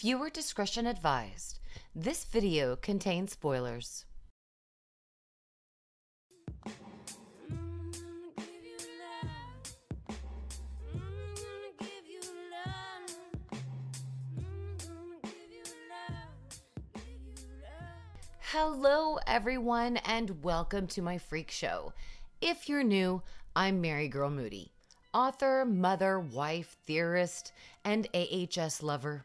Viewer discretion advised. This video contains spoilers. Hello everyone and welcome to my freak show. If you're new, I'm Mary Girl Moody, author, mother, wife, theorist, and AHS lover.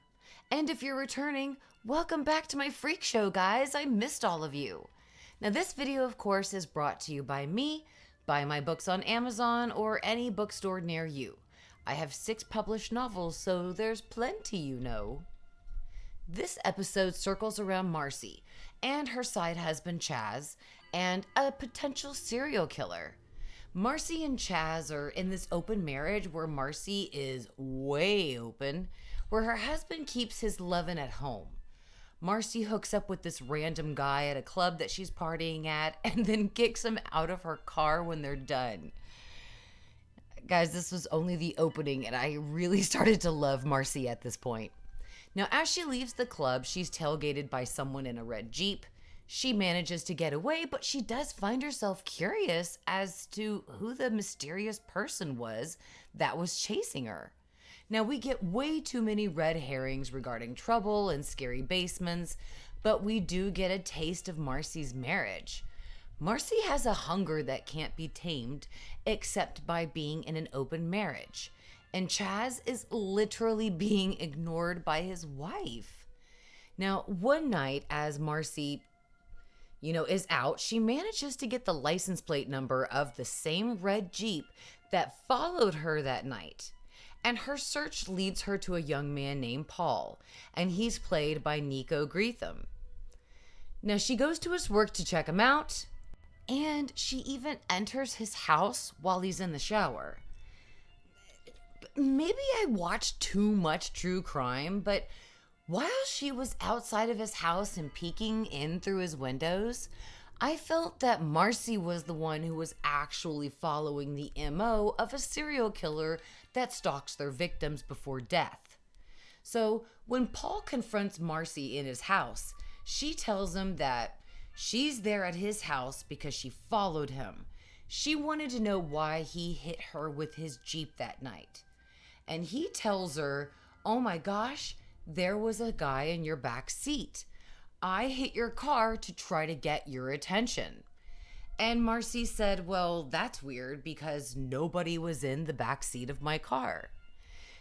And if you're returning, welcome back to my freak show, guys. I missed all of you. Now this video, of course, is brought to you by me, buy my books on Amazon or any bookstore near you. I have 6 published novels, so there's plenty, you know. This episode circles around Marcy and her side husband Chaz and a potential serial killer. Marcy and Chaz are in this open marriage where Marcy is way open, where her husband keeps his lovin' at home. Marcy hooks up with this random guy at a club that she's partying at and then kicks him out of her car when they're done. Guys, this was only the opening and I really started to love Marcy at this point. Now, as she leaves the club, she's tailgated by someone in a red Jeep. She manages to get away, but she does find herself curious as to who the mysterious person was that was chasing her. Now, we get way too many red herrings regarding trouble and scary basements, but we do get a taste of Marcy's marriage. Marcy has a hunger that can't be tamed except by being in an open marriage. And Chaz is literally being ignored by his wife. Now, one night as Marcy, is out, she manages to get the license plate number of the same red Jeep that followed her that night. And her search leads her to a young man named Paul, and he's played by Nico Greetham. Now, she goes to his work to check him out, and she even enters his house while he's in the shower. Maybe I watched too much true crime, but while she was outside of his house and peeking in through his windows, I felt that Marcy was the one who was actually following the MO of a serial killer that stalks their victims before death. So when Paul confronts Marcy in his house, she tells him that she's there at his house because she followed him. She wanted to know why he hit her with his Jeep that night. And he tells her, "Oh my gosh, there was a guy in your back seat. I hit your car to try to get your attention." And Marcy said, "Well, that's weird because nobody was in the back seat of my car."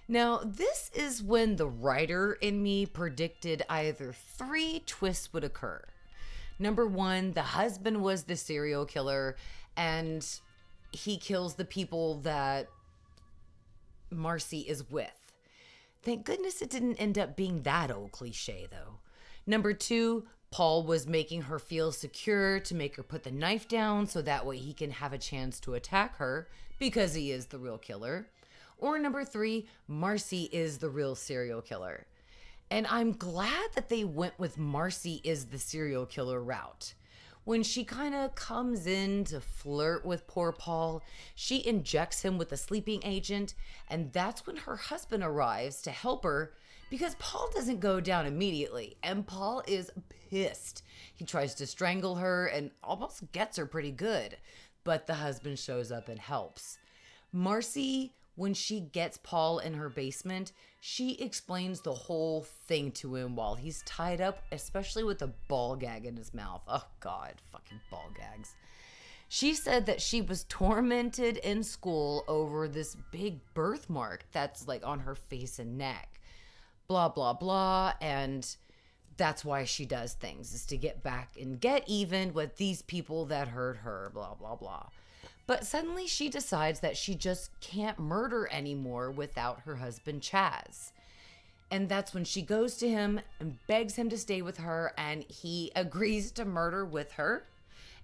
Now, this is when the writer in me predicted either 3 twists would occur. Number 1, the husband was the serial killer and he kills the people that Marcy is with. Thank goodness it didn't end up being that old cliche though. Number 2, Paul was making her feel secure to make her put the knife down so that way he can have a chance to attack her because he is the real killer. Or number 3, Marcy is the real serial killer. And I'm glad that they went with Marcy is the serial killer route. When she kind of comes in to flirt with poor Paul, she injects him with a sleeping agent, and that's when her husband arrives to help her because Paul doesn't go down immediately, and Paul is pissed. He tries to strangle her and almost gets her pretty good, but the husband shows up and helps. Marcy, when she gets Paul in her basement, she explains the whole thing to him while he's tied up, especially with a ball gag in his mouth. Oh God, fucking ball gags. She said that she was tormented in school over this big birthmark that's like on her face and neck. Blah, blah, blah. And that's why she does things, is to get back and get even with these people that hurt her, blah, blah, blah. But suddenly she decides that she just can't murder anymore without her husband Chaz. And that's when she goes to him and begs him to stay with her, and he agrees to murder with her.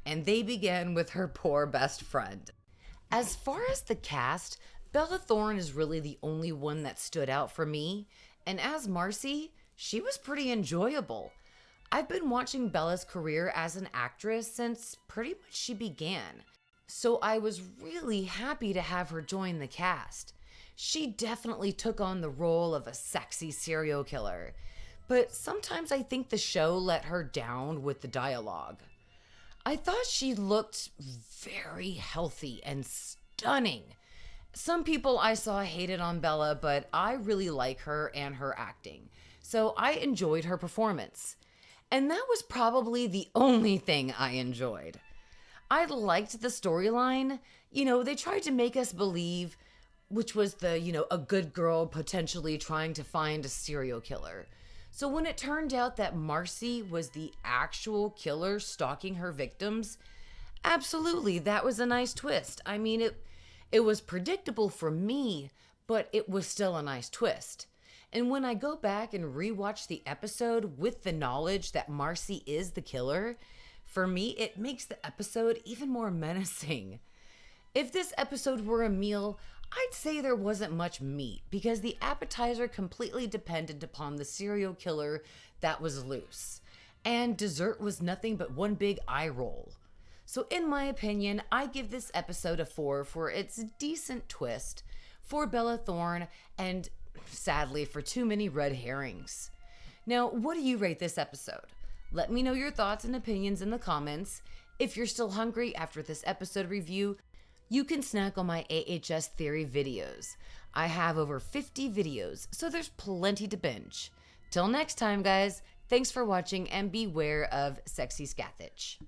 And they begin with her poor best friend. As far as the cast, Bella Thorne is really the only one that stood out for me. And as Marcy, she was pretty enjoyable. I've been watching Bella's career as an actress since pretty much she began. So I was really happy to have her join the cast. She definitely took on the role of a sexy serial killer. but sometimes I think the show let her down with the dialogue. I thought she looked very healthy and stunning. Some people I saw hated on Bella, but I really like her and her acting, so I enjoyed her performance. And that was probably the only thing I enjoyed. I liked the storyline. They tried to make us believe, which was a good girl potentially trying to find a serial killer. So when it turned out that Marcy was the actual killer stalking her victims, absolutely, that was a nice twist. I mean, it was predictable for me, but it was still a nice twist. And when I go back and rewatch the episode with the knowledge that Marcy is the killer, for me, it makes the episode even more menacing. If this episode were a meal, I'd say there wasn't much meat because the appetizer completely depended upon the serial killer that was loose. And dessert was nothing but one big eye roll. So in my opinion, I give this episode a 4 for its decent twist, for Bella Thorne, and sadly for too many red herrings. Now, what do you rate this episode? Let me know your thoughts and opinions in the comments. If you're still hungry after this episode review, you can snack on my AHS theory videos. I have over 50 videos, so there's plenty to binge. Till next time, guys, thanks for watching and beware of sexy Scathitch.